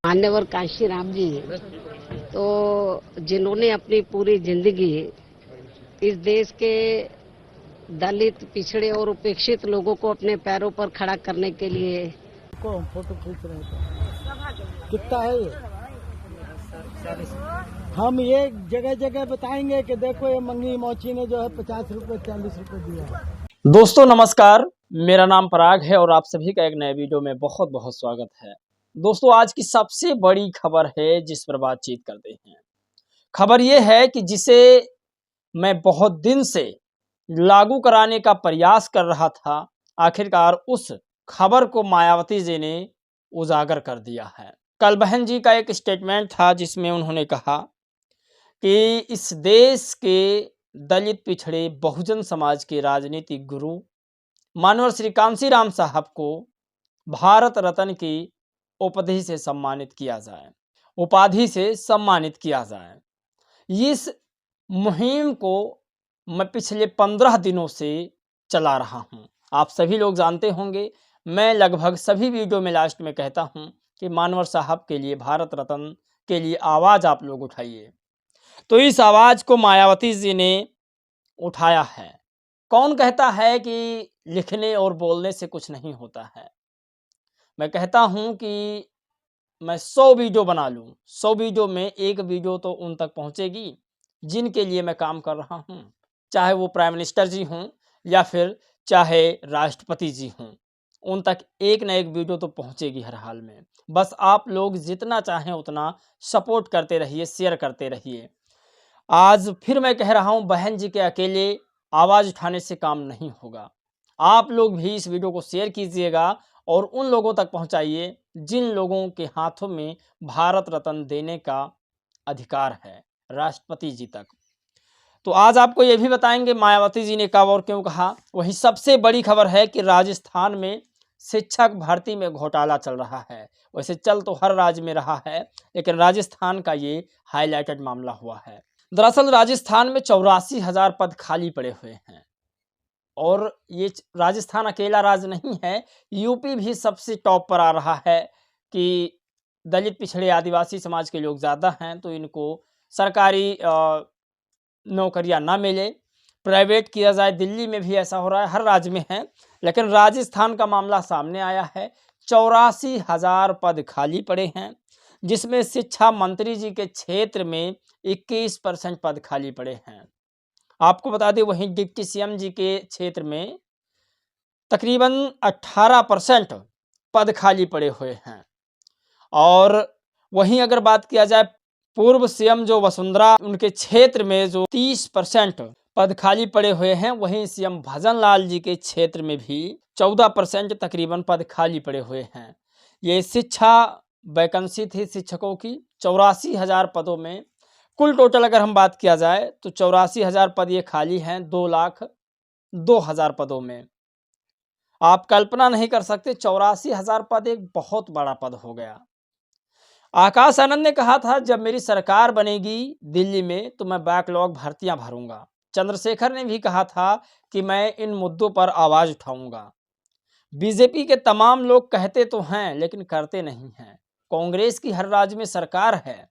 मान्यवर कांशीराम जी तो जिन्होंने अपनी पूरी जिंदगी इस देश के दलित, पिछड़े और उपेक्षित लोगों को अपने पैरों पर खड़ा करने के लिए को हम फोटो खींच रहे थे। कितना है ये? हम ये जगह जगह बताएंगे कि देखो ये मंगी मोची ने जो है 50 रुपए 40 रुपए दिया। दोस्तों नमस्कार, मेरा नाम पराग है और आप सभी का एक नए वीडियो में बहुत बहुत स्वागत है। दोस्तों आज की सबसे बड़ी खबर है जिस पर बातचीत करते हैं। खबर यह है कि जिसे मैं बहुत दिन से लागू कराने का प्रयास कर रहा था, आखिरकार उस खबर को मायावती जी ने उजागर कर दिया है। कल बहन जी का एक स्टेटमेंट था जिसमें उन्होंने कहा कि इस देश के दलित, पिछड़े, बहुजन समाज के राजनीतिक गुरु मानवर श्री कांशीराम साहब को भारत रत्न की उपाधि से सम्मानित किया जाए। इस मुहिम को मैं पिछले 15 दिनों से चला रहा हूं। आप सभी लोग जानते होंगे, मैं लगभग सभी वीडियो में लास्ट में कहता हूं कि मानवर साहब के लिए, भारत रत्न के लिए आवाज आप लोग उठाइए। तो इस आवाज को मायावती जी ने उठाया है। कौन कहता है कि लिखने और बोलने से कुछ नहीं होता है? मैं कहता हूं कि मैं 100 वीडियो बना लूं, 100 वीडियो में एक वीडियो तो उन तक पहुंचेगी जिनके लिए मैं काम कर रहा हूं, चाहे वो प्राइम मिनिस्टर जी हों या फिर चाहे राष्ट्रपति जी हों, उन तक एक ना एक वीडियो तो पहुंचेगी हर हाल में। बस आप लोग जितना चाहें उतना सपोर्ट करते रहिए, शेयर करते रहिए। आज फिर मैं कह रहा हूं, बहन जी के अकेले आवाज उठाने से काम नहीं होगा। आप लोग भी इस वीडियो को शेयर कीजिएगा और उन लोगों तक पहुंचाइए जिन लोगों के हाथों में भारत रत्न देने का अधिकार है, राष्ट्रपति जी तक। तो आज आपको ये भी बताएंगे मायावती जी ने कब और क्यों कहा। वहीं सबसे बड़ी खबर है कि राजस्थान में शिक्षक भर्ती में घोटाला चल रहा है। वैसे चल तो हर राज्य में रहा है, लेकिन राजस्थान का ये हाईलाइटेड मामला हुआ है। दरअसल राजस्थान में 84,000 पद खाली पड़े हुए हैं और ये राजस्थान अकेला राज्य नहीं है, यूपी भी सबसे टॉप पर आ रहा है कि दलित, पिछड़े, आदिवासी समाज के लोग ज़्यादा हैं तो इनको सरकारी नौकरियां ना मिले, प्राइवेट किया जाए। दिल्ली में भी ऐसा हो रहा है, हर राज्य में है, लेकिन राजस्थान का मामला सामने आया है। 84,000 पद खाली पड़े हैं, जिसमें शिक्षा मंत्री जी के क्षेत्र में 21% पद खाली पड़े हैं। आपको बता दें, वहीं डिप्टी सीएम जी के क्षेत्र में तकरीबन 18% पद खाली पड़े हुए हैं। और वहीं अगर बात किया जाए पूर्व सीएम जो वसुंधरा, उनके क्षेत्र में जो 30% पद खाली पड़े हुए हैं, वहीं सीएम भजन लाल जी के क्षेत्र में भी 14% तकरीबन पद खाली पड़े हुए हैं। ये शिक्षा वैकेंसी थी शिक्षकों की 84,000 पदों में। कुल टोटल अगर हम बात किया जाए तो 84,000 पद ये खाली हैं 2,02,000 पदों में। आप कल्पना नहीं कर सकते, 84,000 पद एक बहुत बड़ा पद हो गया। आकाश आनंद ने कहा था, जब मेरी सरकार बनेगी दिल्ली में तो मैं बैकलॉग भर्तियां भरूंगा। चंद्रशेखर ने भी कहा था कि मैं इन मुद्दों पर आवाज उठाऊंगा। बीजेपी के तमाम लोग कहते तो हैं लेकिन करते नहीं हैं। कांग्रेस की हर राज्य में सरकार है,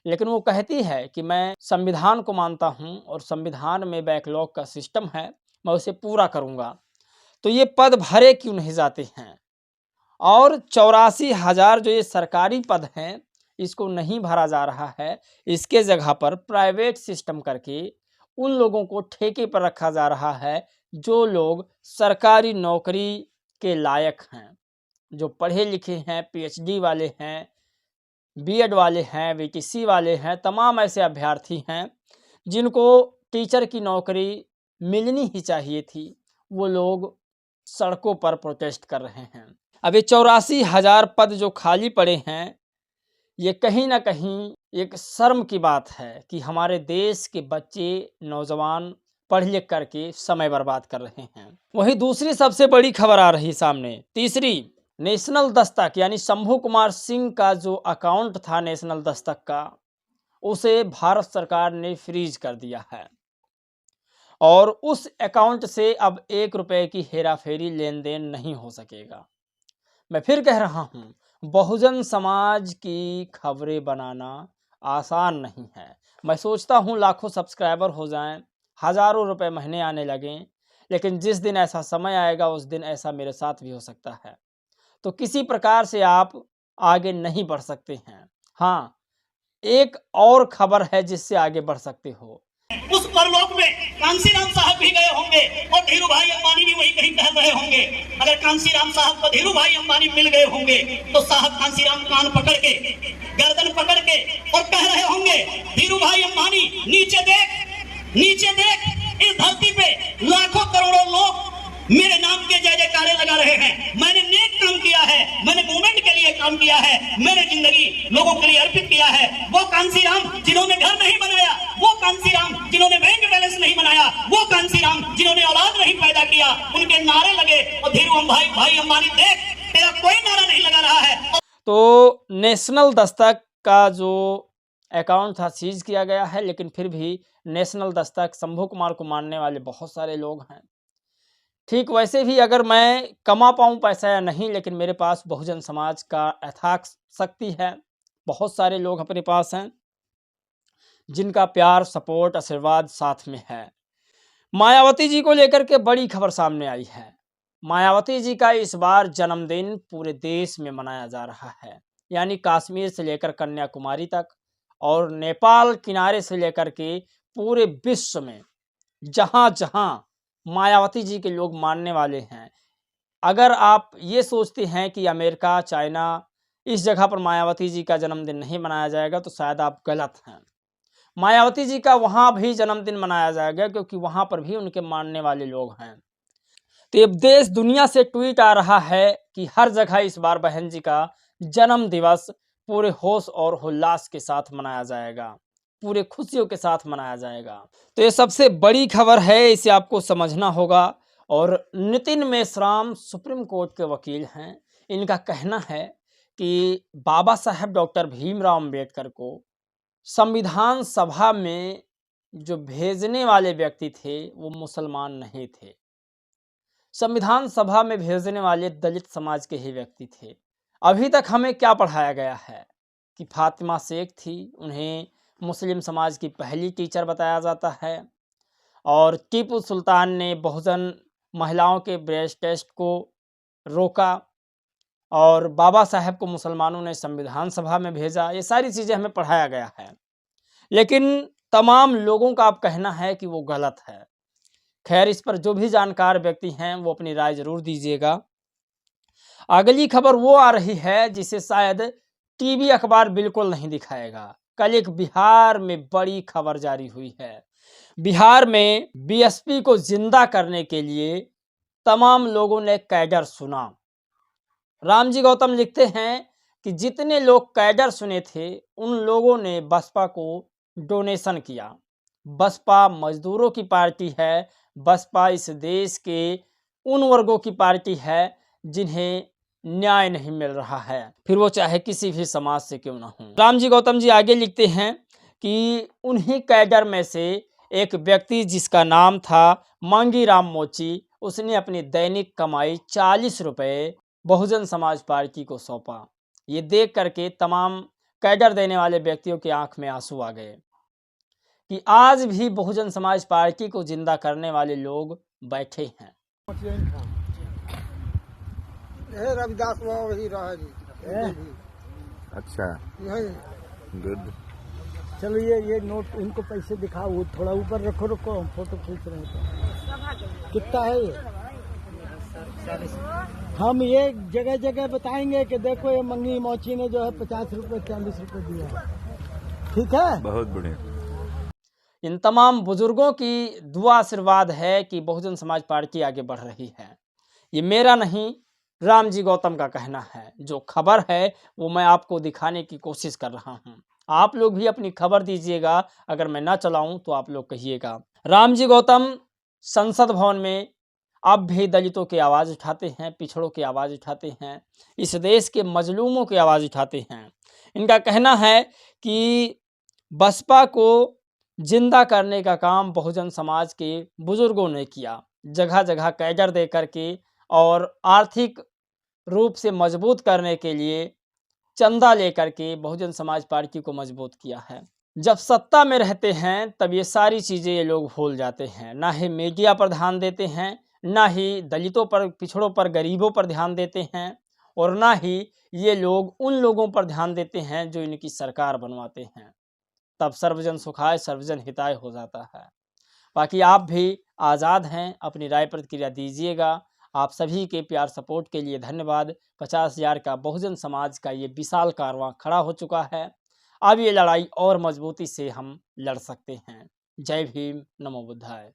लेकिन वो कहती है कि मैं संविधान को मानता हूं और संविधान में बैकलॉग का सिस्टम है, मैं उसे पूरा करूंगा। तो ये पद भरे क्यों नहीं जाते हैं? और 84,000 जो ये सरकारी पद हैं, इसको नहीं भरा जा रहा है। इसके जगह पर प्राइवेट सिस्टम करके उन लोगों को ठेके पर रखा जा रहा है जो लोग सरकारी नौकरी के लायक हैं, जो पढ़े लिखे हैं, पीएचडी वाले हैं, बीएड वाले हैं, वीटीसी वाले हैं। तमाम ऐसे अभ्यर्थी हैं जिनको टीचर की नौकरी मिलनी ही चाहिए थी, वो लोग सड़कों पर प्रोटेस्ट कर रहे हैं। अब ये 84,000 पद जो खाली पड़े हैं, ये कहीं ना कहीं एक शर्म की बात है कि हमारे देश के बच्चे, नौजवान पढ़ लिख करके समय बर्बाद कर रहे हैं। वहीं दूसरी सबसे बड़ी खबर आ रही सामने, तीसरी, नेशनल दस्तक यानी शंभू कुमार सिंह का जो अकाउंट था नेशनल दस्तक का, उसे भारत सरकार ने फ्रीज कर दिया है और उस अकाउंट से अब 1 रुपए की हेराफेरी लेन देन नहीं हो सकेगा। मैं फिर कह रहा हूं, बहुजन समाज की खबरें बनाना आसान नहीं है। मैं सोचता हूँ लाखों सब्सक्राइबर हो जाएं, हज़ारों रुपए महीने आने लगें, लेकिन जिस दिन ऐसा समय आएगा उस दिन ऐसा मेरे साथ भी हो सकता है। तो किसी प्रकार से आप आगे नहीं बढ़ सकते हैं। हाँ, एक और खबर है जिससे आगे बढ़ सकते हो। उस परलोक में कांसीराम साहब भी गए होंगे और धीरू भाई अंबानी भी वही कहीं टहल रहे होंगे। अगर कांसीराम साहब को धीरू भाई अंबानी मिल गए होंगे तो साहब कांसीराम कान पकड़ के, गर्दन पकड़ के और कह रहे होंगे, धीरू भाई अंबानी नीचे देख, नीचे देख, इस धरती पे लाखों करोड़ों लोग मेरे नाम के जय जयकारे लगा रहे हैं। मैंने नेक काम किया है, मैंने मूवमेंट के लिए काम किया है, मैंने जिंदगी लोगों के लिए अर्पित किया है। वो कांसीराम जिन्होंने घर नहीं बनाया, वो कांसीराम जिन्होंने बैंक बैलेंस नहीं बनाया, वो कांसीराम जिन्होंने औलाद नहीं पैदा किया, उनके नारे लगे और धीरू भाई अंबानी देख, तेरा कोई नारा नहीं लगा रहा है। तो नेशनल दस्तक का जो अकाउंट था सीज किया गया है, लेकिन फिर भी नेशनल दस्तक शंभू कुमार को मानने वाले बहुत सारे लोग हैं। ठीक वैसे भी अगर मैं कमा पाऊँ पैसा या नहीं, लेकिन मेरे पास बहुजन समाज का अथाक शक्ति है। बहुत सारे लोग अपने पास हैं जिनका प्यार, सपोर्ट, आशीर्वाद साथ में है। मायावती जी को लेकर के बड़ी खबर सामने आई है। मायावती जी का इस बार जन्मदिन पूरे देश में मनाया जा रहा है, यानी कश्मीर से लेकर कन्याकुमारी तक और नेपाल किनारे से लेकर के पूरे विश्व में जहां जहां मायावती जी के लोग मानने वाले हैं। अगर आप ये सोचते हैं कि अमेरिका, चाइना, इस जगह पर मायावती जी का जन्मदिन नहीं मनाया जाएगा तो शायद आप गलत हैं। मायावती जी का वहाँ भी जन्मदिन मनाया जाएगा क्योंकि वहाँ पर भी उनके मानने वाले लोग हैं। तो ये देश दुनिया से ट्वीट आ रहा है कि हर जगह इस बार बहन जी का जन्म दिवस पूरे होश और उल्लास के साथ मनाया जाएगा, पूरे खुशियों के साथ मनाया जाएगा। तो ये सबसे बड़ी खबर है, इसे आपको समझना होगा। और नितिन मेश्राम सुप्रीम कोर्ट के वकील हैं। इनका कहना है कि बाबा साहेब डॉक्टर भीमराव अंबेडकर को संविधान सभा में जो भेजने वाले व्यक्ति थे वो मुसलमान नहीं थे। संविधान सभा में भेजने वाले दलित समाज के ही व्यक्ति थे। अभी तक हमें क्या पढ़ाया गया है कि फातिमा शेख थी, उन्हें मुस्लिम समाज की पहली टीचर बताया जाता है, और टीपू सुल्तान ने बहुजन महिलाओं के ब्रेस्ट टेस्ट को रोका, और बाबा साहेब को मुसलमानों ने संविधान सभा में भेजा। ये सारी चीज़ें हमें पढ़ाया गया है, लेकिन तमाम लोगों का अब कहना है कि वो गलत है। खैर, इस पर जो भी जानकार व्यक्ति हैं वो अपनी राय जरूर दीजिएगा। अगली खबर वो आ रही है जिसे शायद टीवी अखबार बिल्कुल नहीं दिखाएगा। कल एक बिहार में बड़ी खबर जारी हुई है। बिहार में बीएसपी को जिंदा करने के लिए तमाम लोगों ने कैडर सुना। रामजी गौतम लिखते हैं कि जितने लोग कैडर सुने थे उन लोगों ने बसपा को डोनेशन किया। बसपा मजदूरों की पार्टी है। बसपा इस देश के उन वर्गों की पार्टी है जिन्हें न्याय नहीं मिल रहा है, फिर वो चाहे किसी भी समाज से क्यों ना हो। रामजी गौतम जी आगे लिखते हैं कि उन्हीं कैडर में से एक व्यक्ति जिसका नाम था मांगीराम मोची, उसने अपनी दैनिक कमाई 40 रुपये बहुजन समाज पार्टी को सौंपा। ये देख करके तमाम कैडर देने वाले व्यक्तियों की आंख में आंसू आ गए कि आज भी बहुजन समाज पार्टी को जिंदा करने वाले लोग बैठे हैं। रविदास वही रहा जी। अच्छा, गुड। चलो ये नोट इनको पैसे दिखाओ, वो थोड़ा ऊपर रखो, हम फोटो खींच रहे हैं। कितना है ये? हम ये जगह जगह बताएंगे कि देखो ये मंगी मोची ने जो है 50 रुपए 40 रुपए दिया। ठीक है, बहुत बढ़िया। इन तमाम बुजुर्गों की दुआ आशीर्वाद है कि बहुजन समाज पार्टी आगे बढ़ रही है। ये मेरा नहीं, रामजी गौतम का कहना है। जो खबर है वो मैं आपको दिखाने की कोशिश कर रहा हूँ। आप लोग भी अपनी खबर दीजिएगा, अगर मैं ना चलाऊं तो आप लोग कहिएगा। रामजी गौतम संसद भवन में अब भी दलितों की आवाज़ उठाते हैं, पिछड़ों की आवाज़ उठाते हैं, इस देश के मजलूमों की आवाज़ उठाते हैं। इनका कहना है कि बसपा को जिंदा करने का काम बहुजन समाज के बुजुर्गों ने किया, जगह जगह कैडर दे करके और आर्थिक रूप से मजबूत करने के लिए चंदा लेकर के बहुजन समाज पार्टी को मजबूत किया है। जब सत्ता में रहते हैं तब ये सारी चीज़ें ये लोग भूल जाते हैं। ना ही मीडिया पर ध्यान देते हैं, ना ही दलितों पर, पिछड़ों पर, गरीबों पर ध्यान देते हैं, और ना ही ये लोग उन लोगों पर ध्यान देते हैं जो इनकी सरकार बनवाते हैं। तब सर्वजन सुखाय सर्वजन हिताय हो जाता है। बाकी आप भी आज़ाद हैं, अपनी राय प्रतिक्रिया दीजिएगा। आप सभी के प्यार सपोर्ट के लिए धन्यवाद। 50,000 का बहुजन समाज का ये विशाल कारवां खड़ा हो चुका है। अब ये लड़ाई और मजबूती से हम लड़ सकते हैं। जय भीम, नमो बुद्धाय।